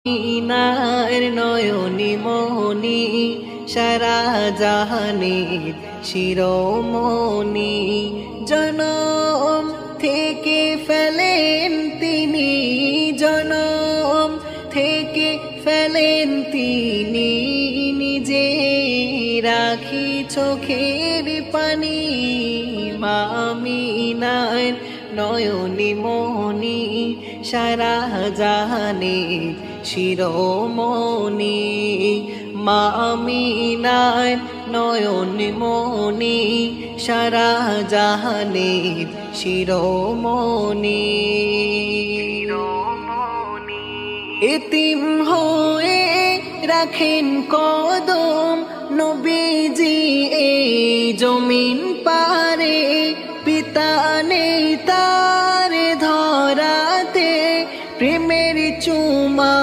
inner নয়নি মনি সারা জাহানের শিরোমণি জনম থেকে ফেলেন তিনি জনম থেকে ফেলেন তিনি নিজে রাখি চোখের পানি মামিনার নয়নি মনি সারা জাহানের শিরোমণি মামিনার নয়নি মনি সারা জাহানের শিরোমণি এতিম হয়ে রাখেন কদম নবীজি এই জমিন পারে পিতা নেই তার ধরাতে প্রেমের চুমা